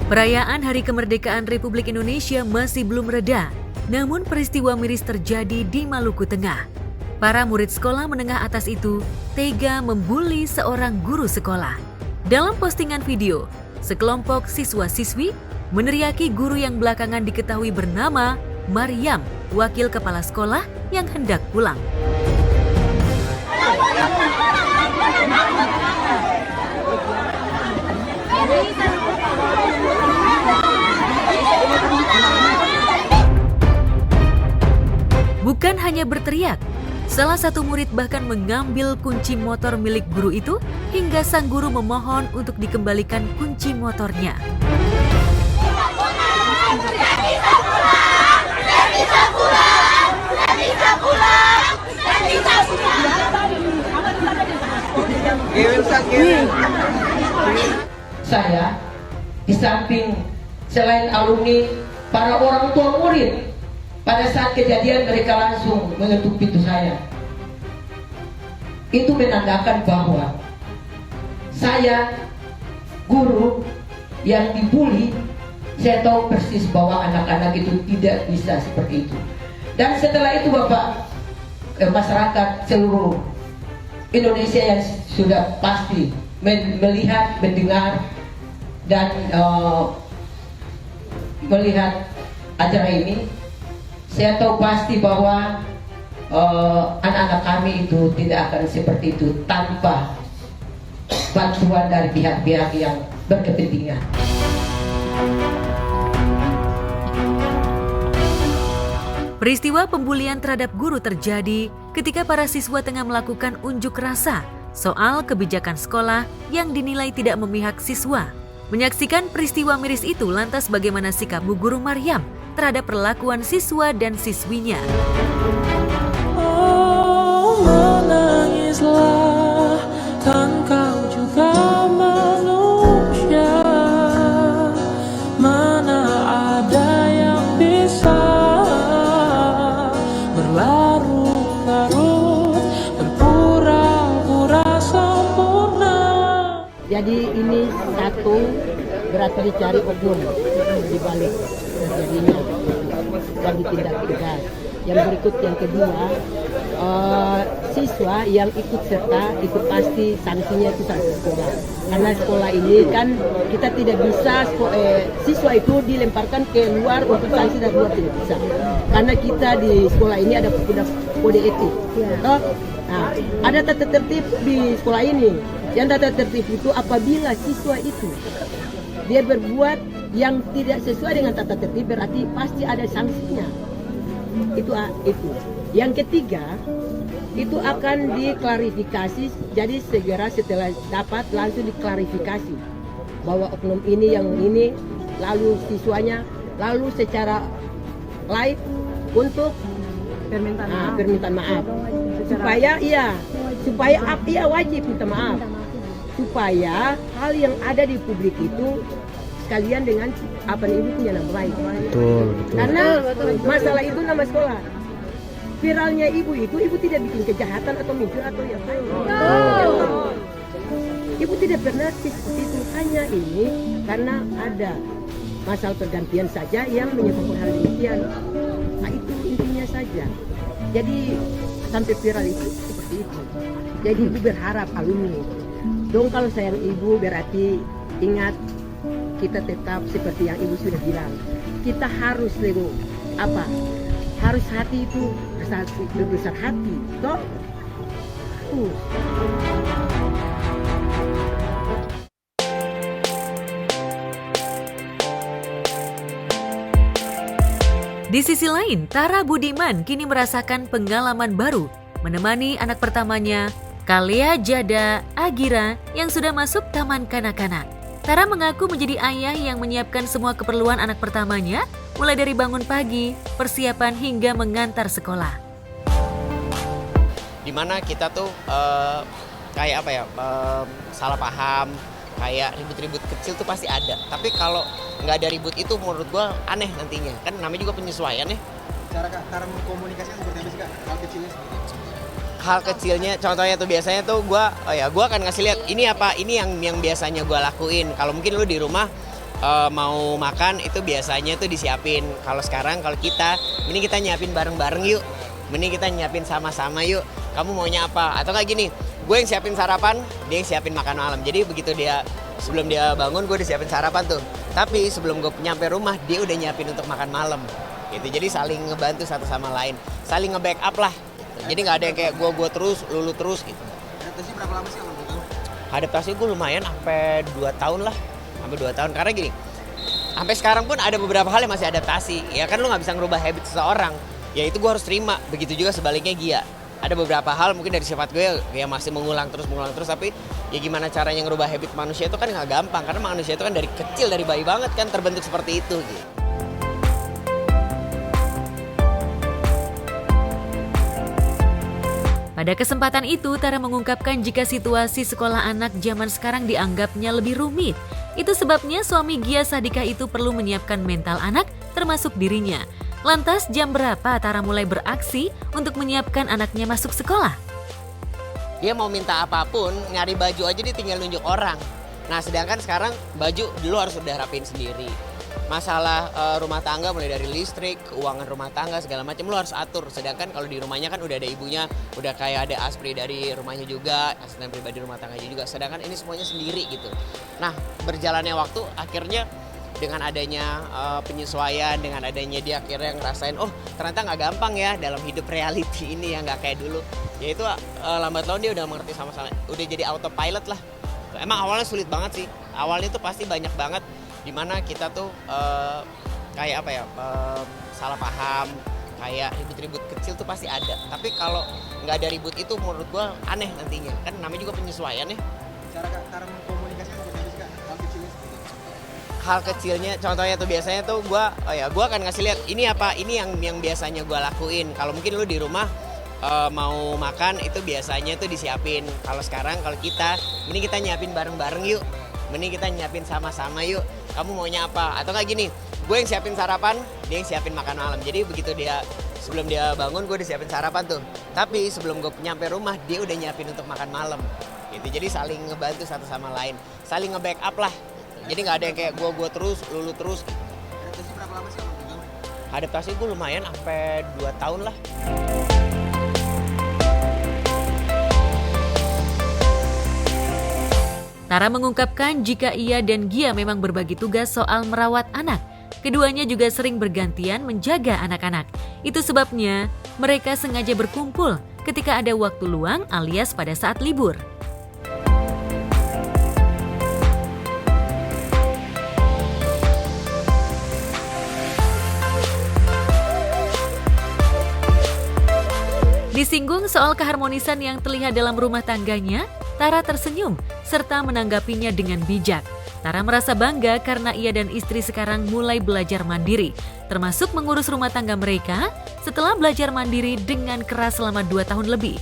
Perayaan Hari Kemerdekaan Republik Indonesia masih belum reda, namun peristiwa miris terjadi di Maluku Tengah. Para murid sekolah menengah atas itu tega membuli seorang guru sekolah. Dalam postingan video, sekelompok siswa-siswi meneriaki guru yang belakangan diketahui bernama Maryam, wakil kepala sekolah yang hendak pulang. Bukan hanya berteriak, salah satu murid bahkan mengambil kunci motor milik guru itu hingga sang guru memohon untuk dikembalikan kunci motornya. Saya di samping selain alumni, para orang tua murid, pada saat kejadian mereka langsung mengetuk pintu saya. Itu menandakan bahwa saya, guru yang dibully, saya tahu persis bahwa anak-anak itu tidak bisa seperti itu. Dan setelah itu Bapak, masyarakat seluruh Indonesia yang sudah pasti melihat, mendengar, dan melihat acara ini, saya tahu pasti bahwa anak-anak kami itu tidak akan seperti itu tanpa bantuan dari pihak-pihak yang berkepentingan. Peristiwa pembulian terhadap guru terjadi ketika para siswa tengah melakukan unjuk rasa soal kebijakan sekolah yang dinilai tidak memihak siswa. Menyaksikan peristiwa miris itu, lantas bagaimana sikap Bu Guru Maryam terhadap perlakuan siswa dan siswinya? Oh, menangislah, kan kau juga manusia. Mana ada yang bisa berlarut-larut, berpura-pura sempurna. Jadi ini satu, berarti dicari oknum di balik terjadinya dan ditindak tegas. Yang berikut yang kedua, siswa yang ikut serta itu pasti sanksinya itu sanksi sekolah. Karena sekolah ini kan kita tidak bisa siswa itu dilemparkan ke luar untuk sanksi dari luar, tidak bisa. Karena kita di sekolah ini ada kode etik. Nah, ada tata tertib di sekolah ini. Yang tata tertib itu apabila siswa itu dia berbuat yang tidak sesuai dengan tata tertib, berarti pasti ada sanksinya. Itu. Yang ketiga, itu akan diklarifikasi. Jadi segera setelah dapat langsung diklarifikasi bahwa oknum ini yang ini, lalu siswanya, lalu secara live untuk permintaan maaf. Supaya wajib minta maaf. Supaya hal yang ada di publik itu sekalian dengan ibu punya nama baik. Betul. Karena masalah itu nama sekolah. Viralnya ibu tidak bikin kejahatan atau mimpi atau yang lain. Ibu tidak pernah seperti itu, hanya ini karena ada masalah pergantian saja yang menyebabkan hal demikian. Nah, itu intinya saja. Jadi sampai viral itu seperti itu. Jadi ibu berharap alumni dong, kalau sayang ibu berarti ingat kita tetap seperti yang ibu sudah bilang. Kita harus harus hati itu berbesar hati. Toh? Di sisi lain, Tara Budiman kini merasakan pengalaman baru menemani anak pertamanya, Kalea Jada Agira, yang sudah masuk taman kanak-kanak. Tara mengaku menjadi ayah yang menyiapkan semua keperluan anak pertamanya, mulai dari bangun pagi, persiapan hingga mengantar sekolah. Dimana kita tuh salah paham, kayak ribut-ribut kecil tuh pasti ada. Tapi kalau nggak ada ribut itu menurut gua aneh nantinya. Kan namanya juga penyesuaian ya. Cara mengkomunikasikan seperti apa sih Kak? Hal kecilnya seperti itu. Hal kecilnya, contohnya tuh biasanya tuh gua akan ngasih lihat ini apa, ini yang biasanya gua lakuin. Kalau mungkin lu di rumah mau makan itu biasanya tuh disiapin. Kalau sekarang kalau kita, mending kita nyiapin bareng-bareng yuk. Mending kita nyiapin sama-sama yuk. Kamu maunya apa? Atau kayak gini, gue yang siapin sarapan, dia yang siapin makan malam. Jadi begitu sebelum dia bangun, gue udah siapin sarapan tuh. Tapi sebelum gue nyampe rumah, dia udah nyiapin untuk makan malam. Gitu. Jadi saling ngebantu satu sama lain, saling nge-backup lah. Gitu. Jadi nggak ada yang kayak gue terus, lulu terus gitu. Adaptasi berapa lama sih kalau menurut kamu? Adaptasi gue lumayan sampai 2 tahun lah. Sampai 2 tahun. Karena gini, sampai sekarang pun ada beberapa hal yang masih adaptasi. Ya kan lu nggak bisa ngerubah habit seseorang. Ya itu gue harus terima. Begitu juga sebaliknya Gia. Ada beberapa hal mungkin dari sifat gue ya masih mengulang terus. Tapi ya gimana caranya ngerubah habit manusia itu kan nggak gampang. Karena manusia itu kan dari kecil, dari bayi banget kan terbentuk seperti itu gitu. Pada kesempatan itu, Tara mengungkapkan jika situasi sekolah anak zaman sekarang dianggapnya lebih rumit. Itu sebabnya suami Gia Sadika itu perlu menyiapkan mental anak termasuk dirinya. Lantas jam berapa Tara mulai beraksi untuk menyiapkan anaknya masuk sekolah? Dia mau minta apapun, nyari baju aja dia tinggal nunjuk orang. Nah sedangkan sekarang baju dulu harus udah rapiin sendiri. Masalah rumah tangga mulai dari listrik, keuangan rumah tangga segala macam lu harus atur. Sedangkan kalau di rumahnya kan udah ada ibunya, udah kayak ada aspri dari rumahnya juga, asisten pribadi rumah tangganya juga. Sedangkan ini semuanya sendiri gitu. Nah berjalannya waktu akhirnya dengan adanya penyesuaian, dengan adanya dia akhirnya ngerasain, oh ternyata nggak gampang ya dalam hidup reality ini yang nggak kayak dulu. Ya itu lambat laun dia udah mengerti sama-sama, udah jadi autopilot lah. Emang awalnya sulit banget sih, awalnya tuh pasti banyak banget dimana kita tuh kayak apa ya, salah paham, kayak ribut-ribut kecil tuh pasti ada. Tapi kalau nggak ada ribut itu menurut gua aneh nantinya, kan namanya juga penyesuaian ya. Cara mengkomunikasikan seperti apa sih Kak? Hal kecilnya seperti apa? Hal kecilnya contohnya tuh biasanya tuh gua akan ngasih lihat ini apa, ini yang biasanya gua lakuin. Kalau mungkin lu di rumah mau makan itu biasanya tuh disiapin. Kalau sekarang kalau kita, mending kita nyiapin bareng-bareng yuk. Mending kita nyiapin sama-sama yuk. Kamu maunya apa? Atau kayak gini, gue yang siapin sarapan, dia yang siapin makan malam. Jadi begitu sebelum dia bangun gue udah siapin sarapan tuh. Tapi sebelum gue nyampe rumah dia udah nyiapin untuk makan malam. Gitu. Jadi saling ngebantu satu sama lain, saling nge-backup lah. Jadi nggak ada yang kayak gue terus, lulu terus. Adaptasi berapa lama sih kalau menurut kamu? Adaptasi gue lumayan sampai 2 tahun lah. Tara mengungkapkan jika ia dan Gia memang berbagi tugas soal merawat anak. Keduanya juga sering bergantian menjaga anak-anak. Itu sebabnya mereka sengaja berkumpul ketika ada waktu luang alias pada saat libur. Disinggung soal keharmonisan yang terlihat dalam rumah tangganya, Tara tersenyum serta menanggapinya dengan bijak. Tara merasa bangga karena ia dan istri sekarang mulai belajar mandiri, termasuk mengurus rumah tangga mereka setelah belajar mandiri dengan keras selama 2 tahun lebih.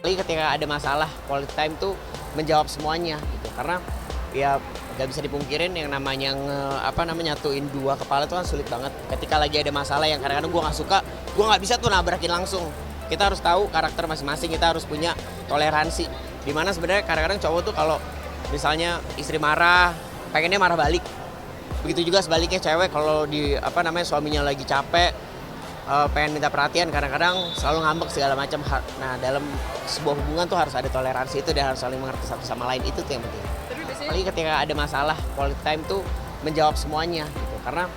Ketika ada masalah, quality time tuh menjawab semuanya gitu. Karena ya gak bisa dipungkirin yang namanya nyatuin 2 kepala itu kan sulit banget. Ketika lagi ada masalah yang kadang-kadang gue gak suka, gue gak bisa tuh nabrakin langsung. Kita harus tahu karakter masing-masing, kita harus punya toleransi. Dimana sebenarnya kadang-kadang cowok tuh kalau misalnya istri marah, pengennya marah balik. Begitu juga sebaliknya cewek kalau suaminya lagi capek, pengen minta perhatian, kadang-kadang selalu ngambek segala macam. Nah dalam sebuah hubungan tuh harus ada toleransi itu dan harus saling mengerti satu sama lain, itu tuh yang penting. Apalagi ketika ada masalah, quality time tuh menjawab semuanya gitu. Karena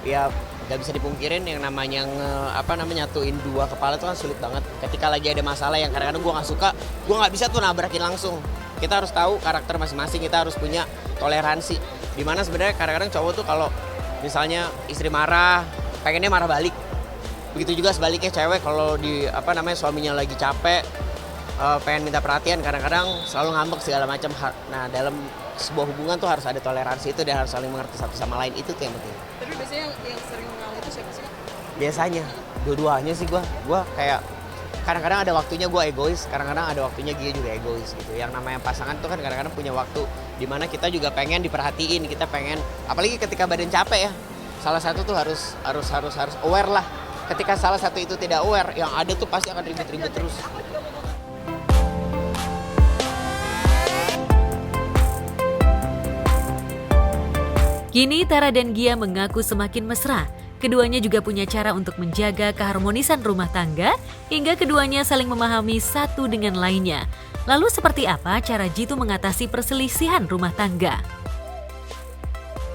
ya gak bisa dipungkirin yang namanya nyatuin 2 kepala itu kan sulit banget. Ketika lagi ada masalah yang kadang-kadang gue gak suka, gue gak bisa tuh nabrakin langsung. Kita harus tahu karakter masing-masing, kita harus punya toleransi. Dimana sebenarnya kadang-kadang cowok tuh kalau misalnya istri marah, pengennya marah balik. Begitu juga sebaliknya cewek kalau suaminya lagi capek, pengen minta perhatian, kadang-kadang selalu ngambek segala macam. Nah dalam sebuah hubungan tuh harus ada toleransi itu dan harus saling mengerti satu sama lain, itu tuh yang penting. Tapi biasanya yang sering mengalah itu siapa sih? Biasanya dua-duanya sih gue kayak kadang-kadang ada waktunya gue egois, kadang-kadang ada waktunya dia juga egois gitu. Yang namanya pasangan tuh kan kadang-kadang punya waktu dimana kita juga pengen diperhatiin, kita pengen, apalagi ketika badan capek ya, salah satu tuh harus aware lah. Ketika salah satu itu tidak aware, yang ada tuh pasti akan ribut-ribut terus. Kini Tara dan Gia mengaku semakin mesra. Keduanya juga punya cara untuk menjaga keharmonisan rumah tangga hingga keduanya saling memahami satu dengan lainnya. Lalu seperti apa cara Jitu mengatasi perselisihan rumah tangga?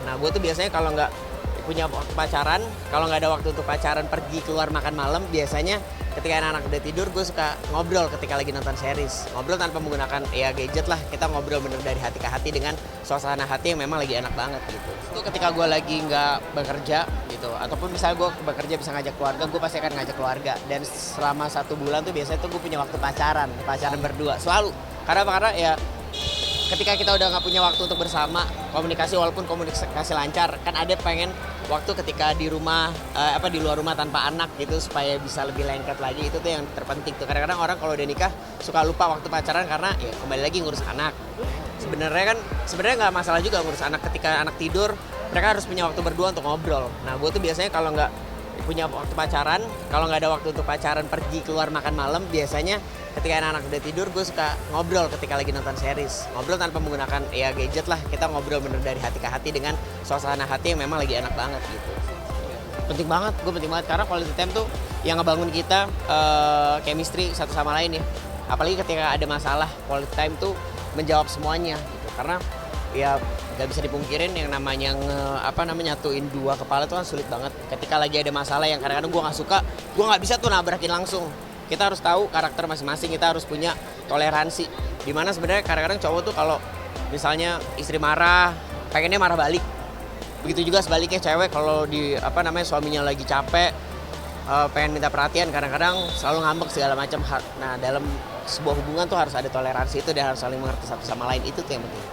Nah, gue tuh biasanya kalau nggak punya waktu pacaran, kalau nggak ada waktu untuk pacaran pergi keluar makan malam, biasanya ketika anak-anak udah tidur gue suka ngobrol ketika lagi nonton series. Ngobrol tanpa menggunakan ya gadget lah, kita ngobrol bener dari hati ke hati dengan suasana hati yang memang lagi enak banget gitu. Itu ketika gue lagi nggak bekerja gitu, ataupun misalnya gue bekerja bisa ngajak keluarga, gue pasti akan ngajak keluarga. Dan selama 1 bulan tuh biasanya tuh gue punya waktu pacaran berdua, selalu. Karena apa? Karena ya ketika kita udah nggak punya waktu untuk bersama komunikasi, walaupun komunikasi lancar, kan ada pengen waktu ketika di rumah di luar rumah tanpa anak gitu supaya bisa lebih lengket lagi. Itu tuh yang terpenting tuh. Kadang-kadang orang kalau udah nikah suka lupa waktu pacaran karena ya kembali lagi ngurus anak. Sebenarnya nggak masalah juga ngurus anak. Ketika anak tidur mereka harus punya waktu berdua untuk ngobrol. Nah, gue tuh biasanya kalau nggak punya waktu pacaran, kalau nggak ada waktu untuk pacaran pergi keluar makan malam, biasanya ketika anak-anak udah tidur gue suka ngobrol ketika lagi nonton series. Ngobrol tanpa menggunakan ya gadget lah, kita ngobrol bener dari hati ke hati dengan suasana hati yang memang lagi enak banget gitu. Penting banget karena quality time tuh yang ngebangun kita chemistry satu sama lain ya. Apalagi ketika ada masalah, quality time tuh menjawab semuanya gitu. Karena ya gak bisa dipungkirin yang namanya nyatuin 2 kepala itu kan sulit banget. Ketika lagi ada masalah yang kadang-kadang gue gak suka, gue gak bisa tuh nabrakin langsung. Kita harus tahu karakter masing-masing, kita harus punya toleransi. Dimana sebenarnya kadang-kadang cowok tuh kalau misalnya istri marah, pengennya marah balik. Begitu juga sebaliknya cewek kalau suaminya lagi capek, pengen minta perhatian, kadang-kadang selalu ngambek segala macam. Nah, dalam sebuah hubungan tuh harus ada toleransi itu dan harus saling mengerti satu sama lain, itu tuh yang penting.